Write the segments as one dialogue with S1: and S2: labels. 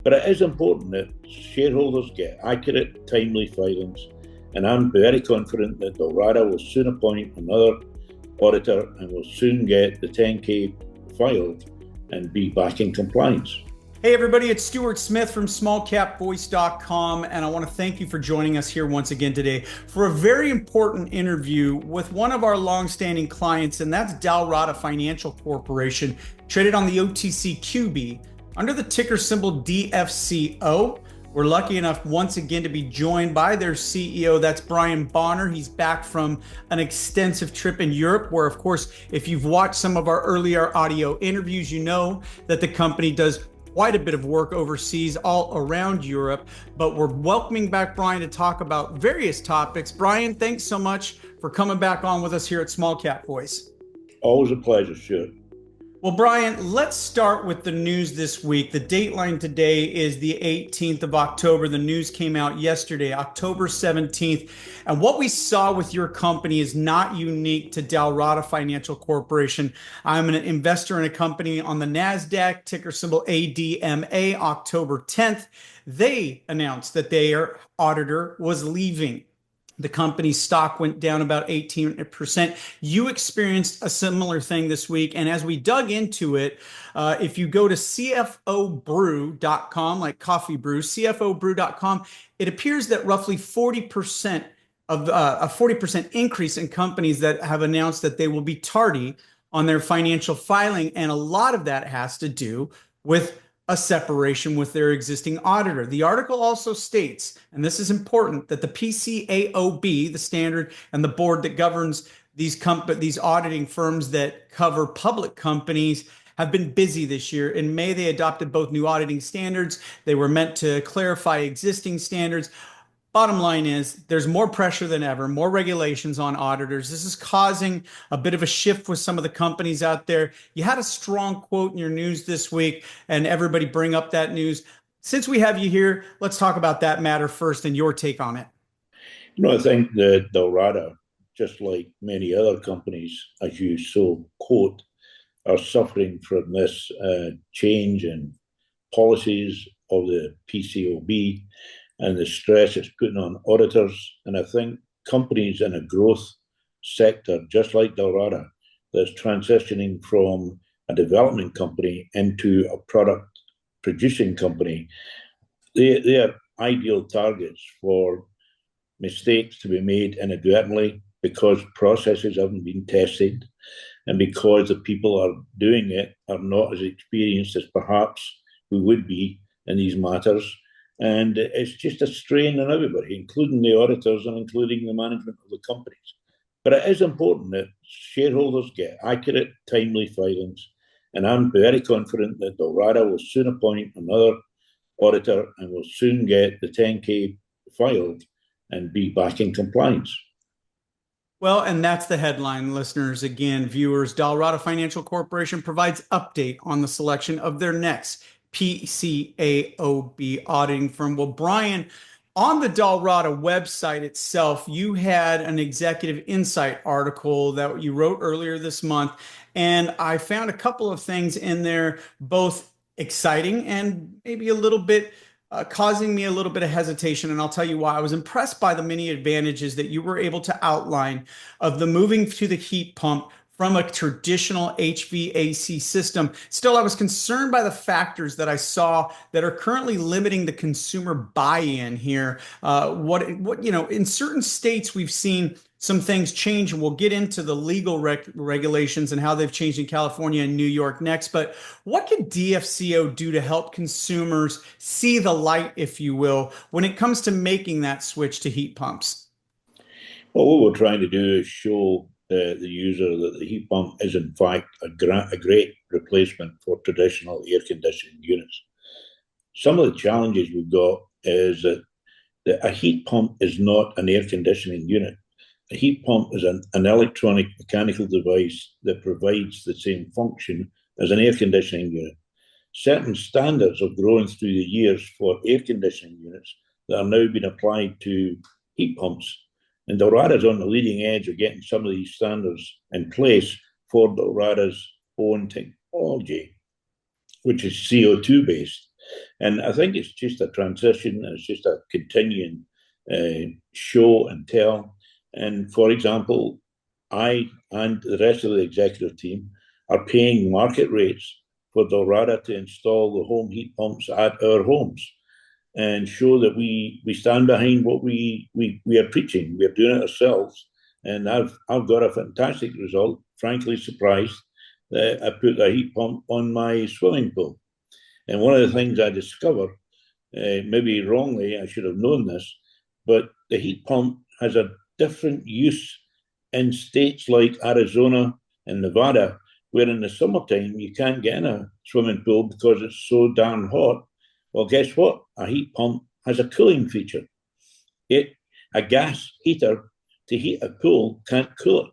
S1: But it is important that shareholders get accurate, timely filings, and I'm very confident that Dalrada will soon appoint another auditor and will soon get the 10K filed and be back in compliance.
S2: Hey everybody, it's Stuart Smith from SmallCapVoice.com, and I want to thank you for joining us here once again today for a very important interview with one of our long-standing clients, and that's Dalrada Financial Corporation, traded on the OTC QB under the ticker symbol DFCO. We're lucky enough once again to be joined by their CEO. That's Brian Bonar. He's back from an extensive trip in Europe, where, of course, if you've watched some of our earlier audio interviews, you know that the company does quite a bit of work overseas all around Europe. But we're welcoming back Brian to talk about various topics. Brian, thanks so much for coming back on with us here at Small Cap Voice.
S1: Always a pleasure, Stuart.
S2: Well, Brian, let's start with the news this week. The dateline today is the 18th of October. The news came out yesterday, October 17th. And what we saw with your company is not unique to Dalrada Financial Corporation. I'm an investor in a company on the NASDAQ, ticker symbol ADMA, October 10th. They announced that their auditor was leaving. The company's stock went down about 18%. You experienced a similar thing this week. And as we dug into it, if you go to CFObrew.com, like coffee brew, CFObrew.com, it appears that roughly 40% of a 40% increase in companies that have announced that they will be tardy on their financial filing. And a lot of that has to do with a separation with their existing auditor. The article also states, and this is important, that the PCAOB, the standard and the board that governs these auditing firms that cover public companies, have been busy this year. In May, they adopted both new auditing standards. They were meant to clarify existing standards. Bottom line is there's more pressure than ever, more regulations on auditors. This is causing a bit of a shift with some of the companies out there. You had a strong quote in your news this week, and everybody bring up that news. Since we have you here, let's talk about that matter first and your take on it.
S1: I think that Dalrada, just like many other companies, as you so quote, are suffering from this change in policies of the PCOB and the stress it's putting on auditors. And I think companies in a growth sector, just like Dalrada, that's transitioning from a development company into a product producing company, they are ideal targets for mistakes to be made inadvertently because processes haven't been tested and because the people are doing it are not as experienced as perhaps we would be in these matters. And it's just a strain on everybody, including the auditors and including the management of the companies. But it is important that shareholders get accurate, timely filings. And I'm very confident that Dalrada will soon appoint another auditor and will soon get the 10K filed and be back in compliance.
S2: Well, and that's the headline, listeners. Again, viewers, Dalrada Financial Corporation provides update on the selection of their next PCAOB auditing firm. Well, Brian, on the Dalrada website itself, you had an executive insight article that you wrote earlier this month, and I found a couple of things in there, both exciting and maybe a little bit causing me a little bit of hesitation, and I'll tell you why. I was impressed by the many advantages that you were able to outline of the moving to the heat pump from a traditional HVAC system. Still, I was concerned by the factors that I saw that are currently limiting the consumer buy-in here. In certain states, we've seen some things change, and we'll get into the legal regulations and how they've changed in California and New York next. But what can DFCO do to help consumers see the light, if you will, when it comes to making that switch to heat pumps?
S1: Well, what we're trying to do is show the user that the heat pump is in fact a great replacement for traditional air conditioning units. Some of the challenges we've got is that a heat pump is not an air conditioning unit. A heat pump is an electronic mechanical device that provides the same function as an air conditioning unit. Certain standards have grown through the years for air conditioning units that are now being applied to heat pumps. And Dalrada is on the leading edge of getting some of these standards in place for Dalrada's own technology, which is CO2 based. And I think it's just a transition. It's just a continuing show and tell. And for example, I and the rest of the executive team are paying market rates for Dalrada to install the home heat pumps at our homes and show that we stand behind what we are preaching. We're doing it ourselves. And I've got a fantastic result, frankly surprised that I put a heat pump on my swimming pool. And one of the things I discovered, maybe wrongly, I should have known this, but the heat pump has a different use in states like Arizona and Nevada, where in the summertime you can't get in a swimming pool because it's so darn hot. Well, guess what? A heat pump has a cooling feature. A gas heater to heat a pool can't cool it.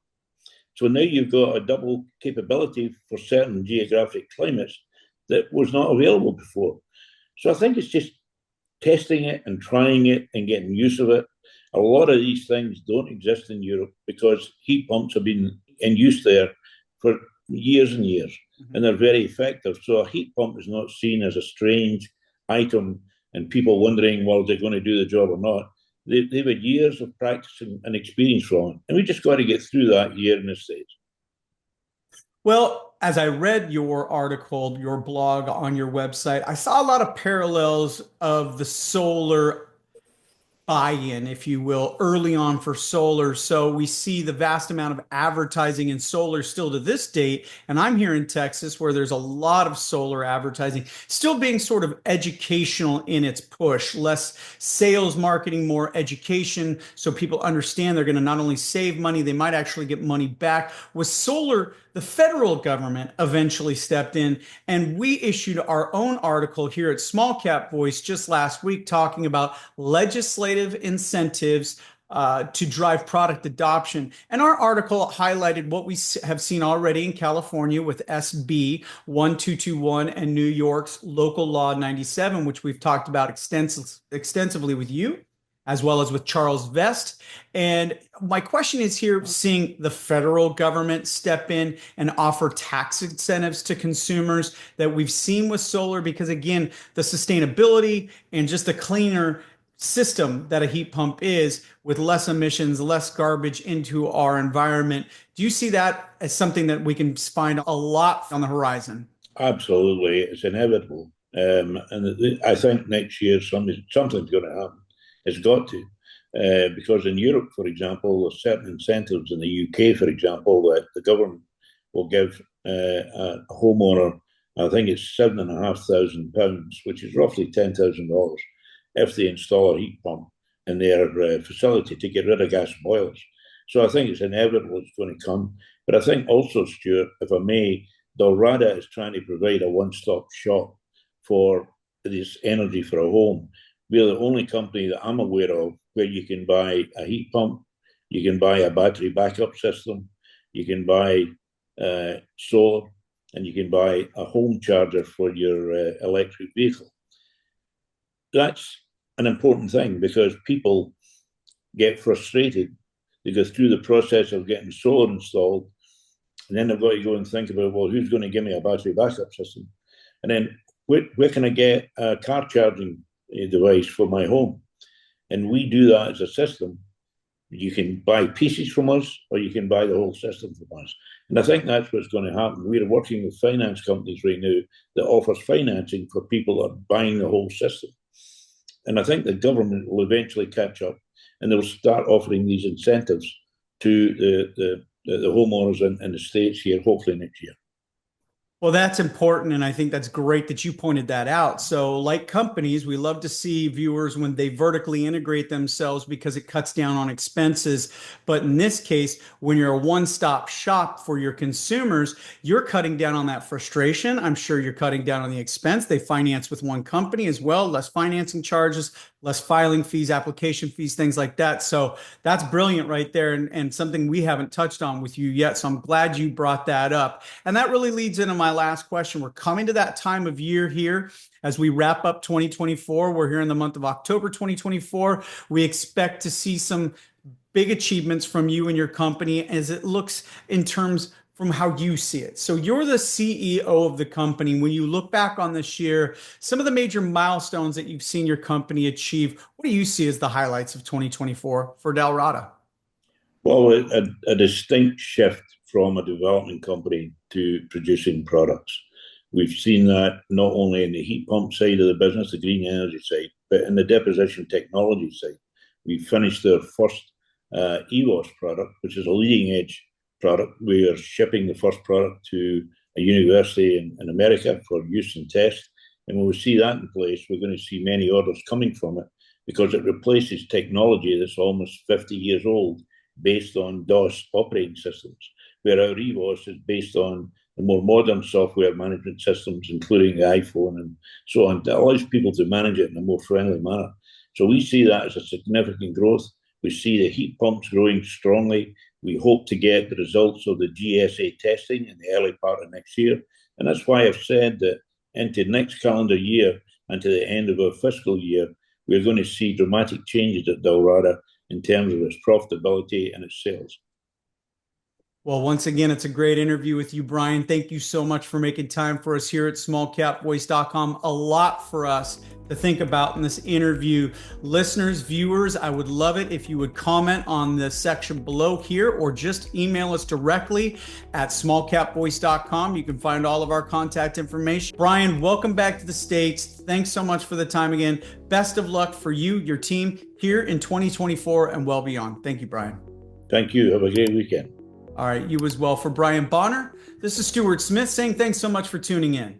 S1: So now you've got a double capability for certain geographic climates that was not available before. So I think it's just testing it and trying it and getting use of it. A lot of these things don't exist in Europe because heat pumps have been in use there for years and years, and they're very effective. So a heat pump is not seen as a strange item and people wondering, well, they're going to do the job or not. They've had years of practice and experience from it. And we just got to get through that here in the States.
S2: Well, as I read your article, your blog on your website, I saw a lot of parallels of the solar buy-in, if you will, early on for solar. So we see the vast amount of advertising in solar still to this date. And I'm here in Texas where there's a lot of solar advertising still being sort of educational in its push, less sales marketing, more education. So people understand they're going to not only save money, they might actually get money back. With solar, the federal government eventually stepped in, and we issued our own article here at SmallCapVoice just last week talking about legislative incentives to drive product adoption. And our article highlighted what we have seen already in California with SB 1221 and New York's Local Law 97, which we've talked about extensively with you, as well as with Charles Vest. And my question is here, seeing the federal government step in and offer tax incentives to consumers that we've seen with solar, because again, the sustainability and just the cleaner system that a heat pump is with less emissions, less garbage into our environment. Do you see that as something that we can find a lot on the horizon?
S1: Absolutely. It's inevitable. And I think next year something's going to happen. It's got to. Because in Europe, for example, there's certain incentives in the UK, for example, that the government will give a homeowner, I think it's £7,500, which is roughly $10,000, if they install a heat pump in their facility to get rid of gas boilers. So I think it's inevitable it's going to come. But I think also, Stuart, if I may, Dalrada is trying to provide a one-stop shop for this energy for a home. We're the only company that I'm aware of where you can buy a heat pump, you can buy a battery backup system, you can buy solar, and you can buy a home charger for your electric vehicle. That's an important thing because people get frustrated. They go through the process of getting solar installed, and then they've got to go and think about, well, who's going to give me a battery backup system? And then where can I get a car charging device for my home? And we do that as a system. You can buy pieces from us or you can buy the whole system from us. And I think that's what's going to happen. We're working with finance companies right now that offers financing for people that are buying the whole system. And I think the government will eventually catch up and they'll start offering these incentives to the homeowners in the States here, hopefully next year.
S2: Well, that's important. And I think that's great that you pointed that out. So like companies, we love to see viewers when they vertically integrate themselves because it cuts down on expenses. But in this case, when you're a one-stop shop for your consumers, you're cutting down on that frustration. I'm sure you're cutting down on the expense. They finance with one company as well, less financing charges, less filing fees, application fees, things like that. So that's brilliant right there, and something we haven't touched on with you yet. So I'm glad you brought that up. And that really leads into my last question. We're coming to that time of year here as we wrap up 2024. We're here in the month of October 2024. We expect to see some big achievements from you and your company as it looks in terms from how you see it. So you're the CEO of the company. When you look back on this year, some of the major milestones that you've seen your company achieve, what do you see as the highlights of 2024 for Dalrada?
S1: Well, a distinct shift from a development company to producing products. We've seen that not only in the heat pump side of the business, the green energy side, but in the deposition technology side. We finished their first EWOS product, which is a leading edge product. We are shipping the first product to a university in America for use and test. And when we see that in place, we're going to see many orders coming from it because it replaces technology that's almost 50 years old based on DOS operating systems, where our EWOS is based on the more modern software management systems, including the iPhone and so on, that allows people to manage it in a more friendly manner. So we see that as a significant growth. We see the heat pumps growing strongly. We hope to get the results of the GSA testing in the early part of next year. And that's why I've said that into next calendar year and to the end of our fiscal year, we're going to see dramatic changes at Dalrada in terms of its profitability and its sales.
S2: Well, once again, it's a great interview with you, Brian. Thank you so much for making time for us here at smallcapvoice.com. A lot for us to think about in this interview. Listeners, viewers, I would love it if you would comment on the section below here or just email us directly at smallcapvoice.com. You can find all of our contact information. Brian, welcome back to the States. Thanks so much for the time again. Best of luck for you, your team here in 2024 and well beyond. Thank you, Brian.
S1: Thank you. Have a great weekend.
S2: All right, you as well. For Brian Bonar, this is Stuart Smith saying thanks so much for tuning in.